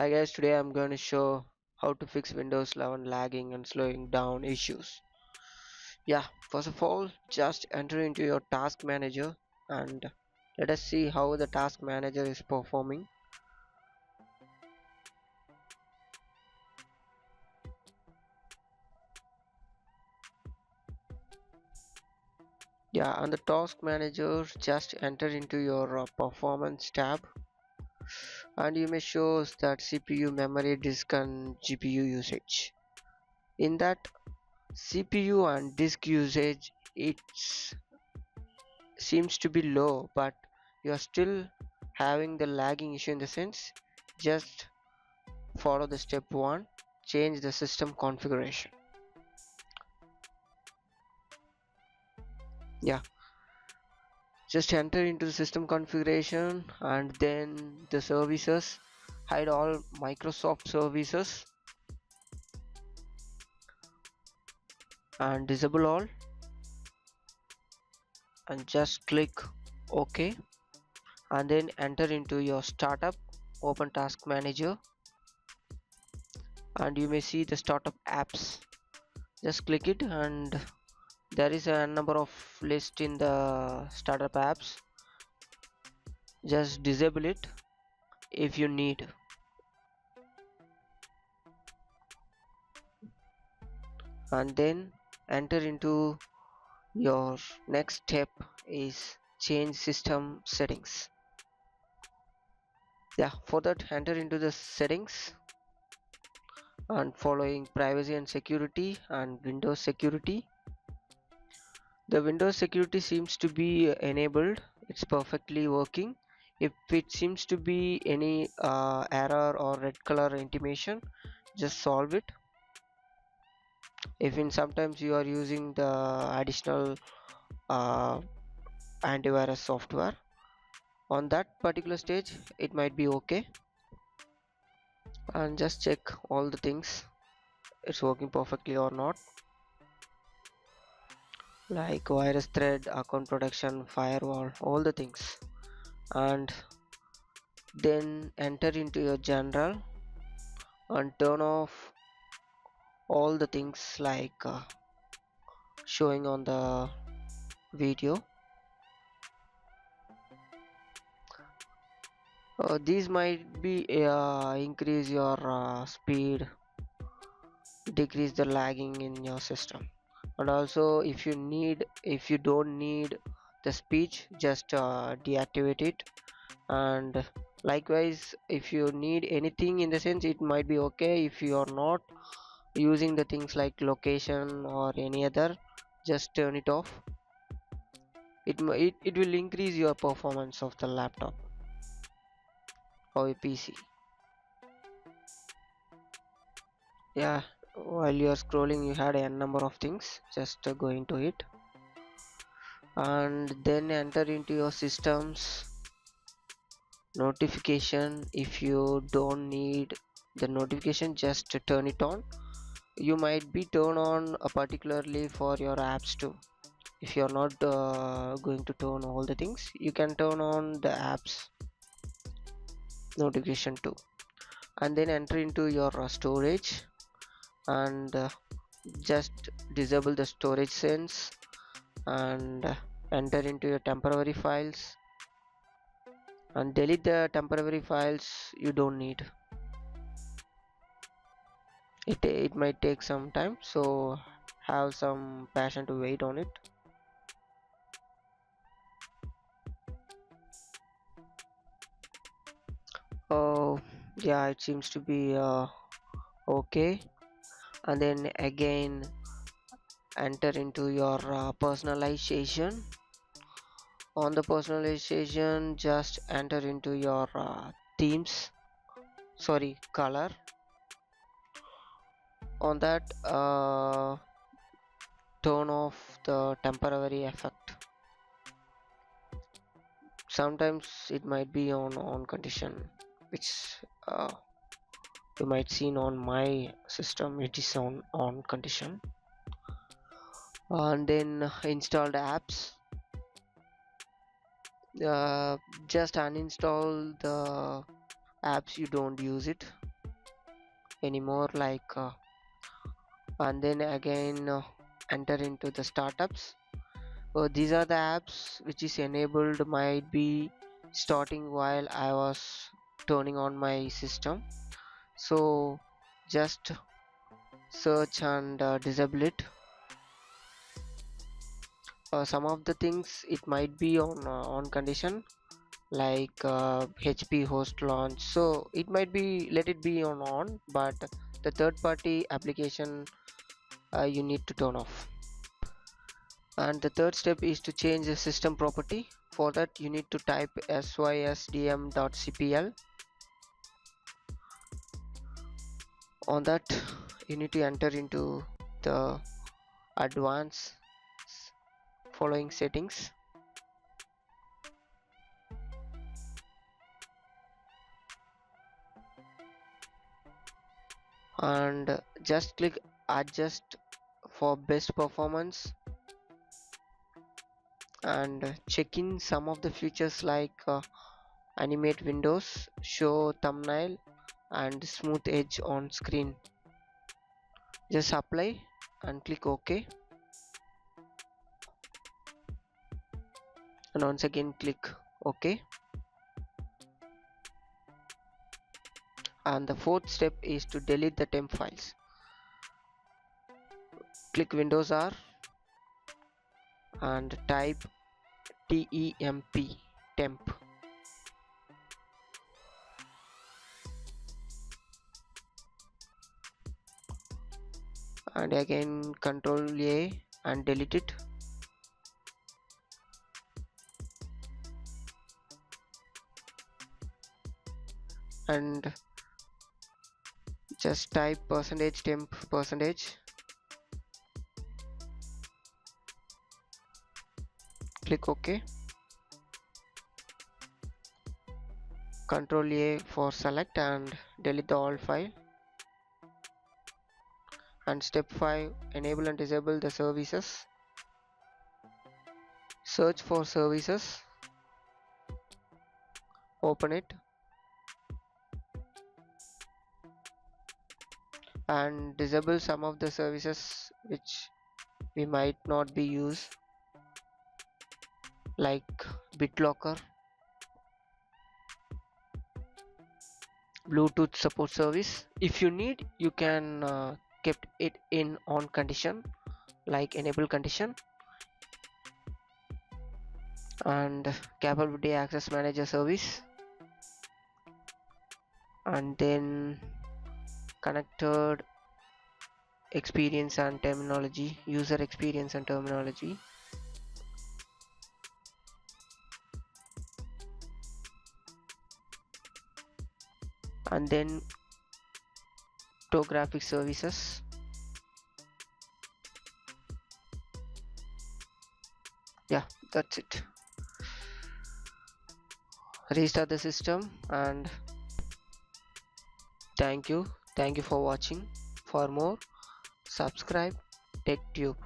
Hi guys, today I'm going to show how to fix Windows 11 lagging and slowing down issues. Yeah, first of all, just enter into your task manager and let us see how the task manager is performing. Yeah, on the task manager, just enter into your performance tab and you may show that CPU, memory, disk and GPU usage. In that CPU and disk usage, it's seems to be low, but you are still having the lagging issue. In the sense, just follow the step 1, change the system configuration. Yeah, just enter into the system configuration and then the services, hide all Microsoft services and disable all, and just click OK, and then enter into your startup, open task manager and you may see the startup apps. Just click it and there is a number of list in the startup apps. Just disable it if you need, and then enter into your next step is change system settings. Yeah, for that enter into the settings and following privacy and security and Windows security. The Windows security seems to be enabled, it's perfectly working. If it seems to be any error or red color intimation, just solve it. If in sometimes you are using the additional uh, antivirus software, on that particular stage it might be okay, and just check all the things it's working perfectly or not, like virus thread, account protection, firewall, all the things. And then enter into your general and turn off all the things like showing on the video. These might be increase your speed, decrease the lagging in your system. And also if you don't need the speech, just deactivate it. And likewise, if you need anything, in the sense it might be okay if you are not using the things like location or any other, just turn it off. It will increase your performance of the laptop or a PC. Yeah, while you are scrolling you had a number of things, just go into it and then enter into your systems notification. If you don't need the notification, just turn it on. You might be turn on particularly for your apps too. If you're not going to turn all the things, you can turn on the apps notification too. And then enter into your storage and just disable the storage sense and enter into your temporary files and delete the temporary files you don't need. It might take some time, so have some passion to wait on it. Oh yeah, it seems to be okay. And then again enter into your personalization. On the personalization, just enter into your themes, sorry, color. On that turn off the temporary effect. Sometimes it might be on condition, which you might seen on my system it is on condition. And then installed apps, uh, just uninstall the apps you don't use it. anymore, and then again enter into the startups. These are the apps which is enabled, might be starting while I was turning on my system. So just search and disable it. Some of the things it might be on condition, like HP host launch, so it might be, let it be on, but the third party application you need to turn off. And the third step is to change the system property. For that you need to type sysdm.cpl. On that you need to enter into the advanced following settings, and just click adjust for best performance, and check in some of the features like animate windows, show thumbnail, and smooth edge on screen. Just apply and click OK, and once again click OK. And the fourth step is to delete the temp files. Click Windows R and type temp, and again Control A and delete it. And just type %temp %, click OK. Control A for select and delete the all file. And step 5, enable and disable the services. Search for services, open it, and disable some of the services which we might not be used, like BitLocker, Bluetooth support service. If you need, you can keep it in on condition, like enable condition. And capability access manager service, and then connected experience and terminology, user experience and terminology, and then topographic services. Yeah, that's it. Restart the system, and thank you for watching. For more, subscribe TechTube.